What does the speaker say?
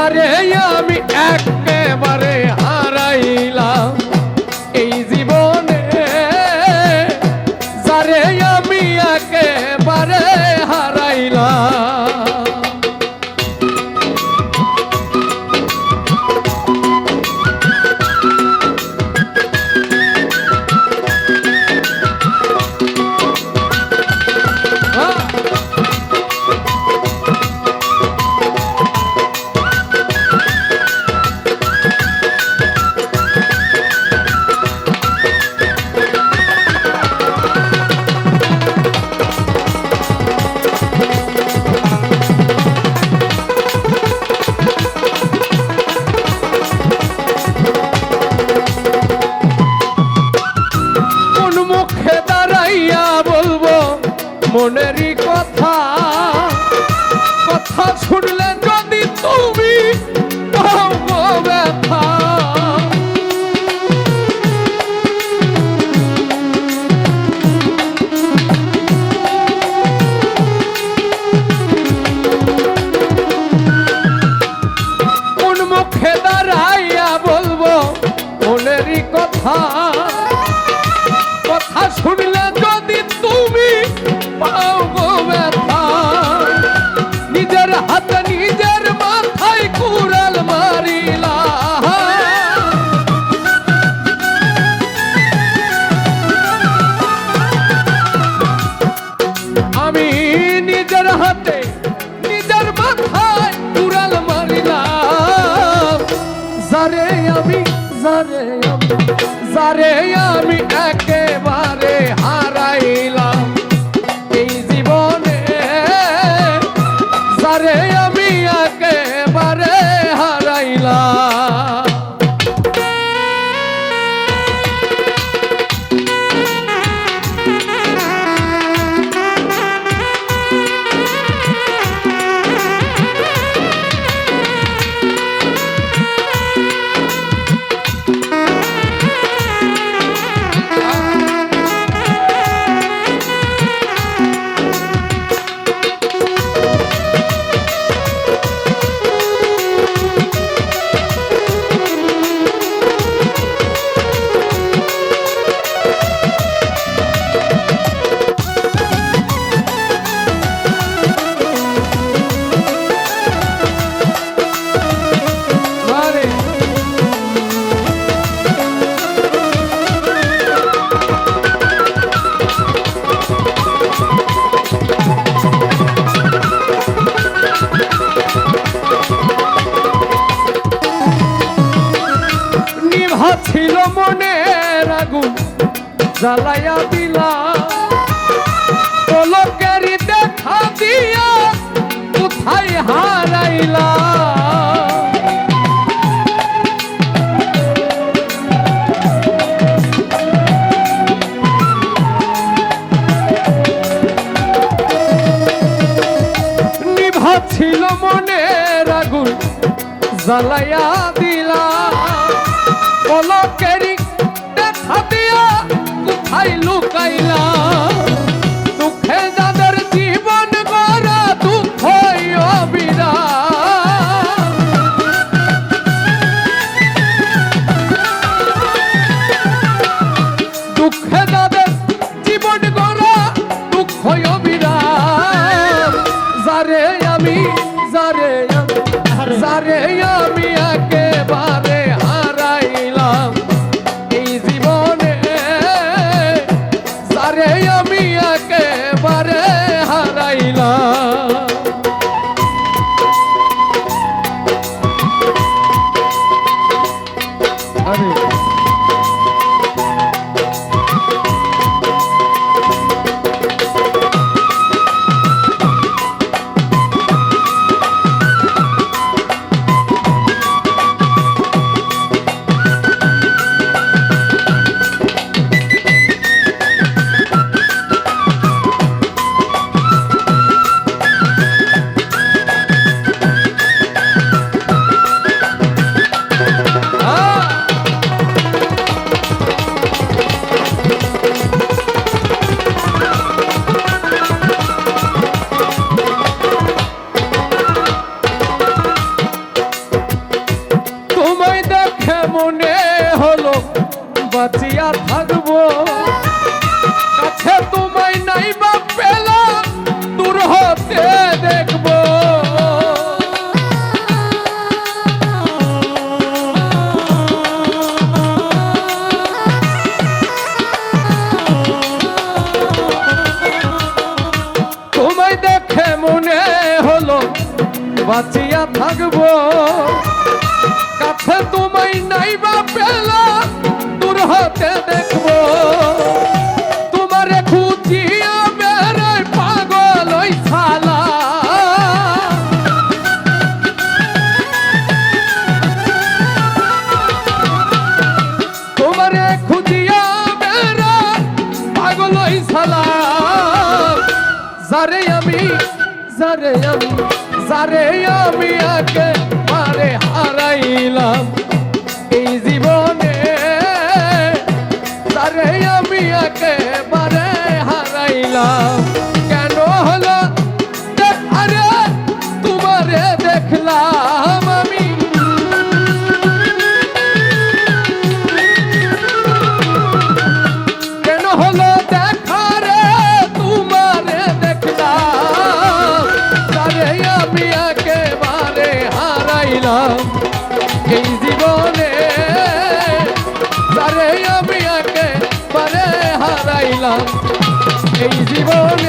যারে আমি একেবারে হারাইলাম এই জীবনে, যারে আমি একেবারে হারাইলাম। মনেরই কথা, কথা শুনলে যদি তুমি ব্যথা, কোন মুখে দাঁড়াইয়া বলবো মনেরই কথা, কথা শুনলে যদি তুমি নিজের হাতে নিজের মাথায় কুড়াল মারিলা, আমি নিজের হাতে নিজের মাথায় কুড়াল মারিলাম। যারে আমি যারে আমি একেবারে হারাইলাম এই জীবনে, যারে আমি একেবারে হারাইলাম। ছিল মনের আগুন জ্বালাইয়া দিলা, পলকেরই দেখা দিয়া কোথায় হারাইলা। নিভা ছিল মনের আগুন জ্বালাইয়া দিলা, পলকেরই দেখা দিয়া কোথায় লুকাইলা। দুঃখে যাদের জীবন গড়া দুঃখ অবিরাম, দুঃখে যাদের জীবন গড়া দুঃখ অবিরাম। যারে আমি একেবারে হারাইলাম এই জীবনে, যারে আমি একেবারে হারাইলাম। মনে হলো বাঁচিয়া থাকবো, কাছে তোমায় নাই বা পেলাম দূর হতে দেখবো। তোমায় দেখে মনে হলো বাঁচিয়া থাকবো, কাছে তোমায় নাই বা পেলাম দূর হতে দেখবো। তোমারে খুঁজিয়া বেড়াই পাগল ওই শালা, তোমারে খুঁজিয়া বেড়াই পাগল ওই শালা। যারে আমি আগে মারে হারাইলাম এই জীবনে, যারে আমি একেবারে হারাইলাম। কেন হলো আরে তোমারে দেখলাম আমি, কেন হলো দেখা রে তোমারে দেখলাম, যারে আমি একেবারে হারাইলাম এই জীবনে, যারে আমি একেবারে হারাইলাম এই জীবনে।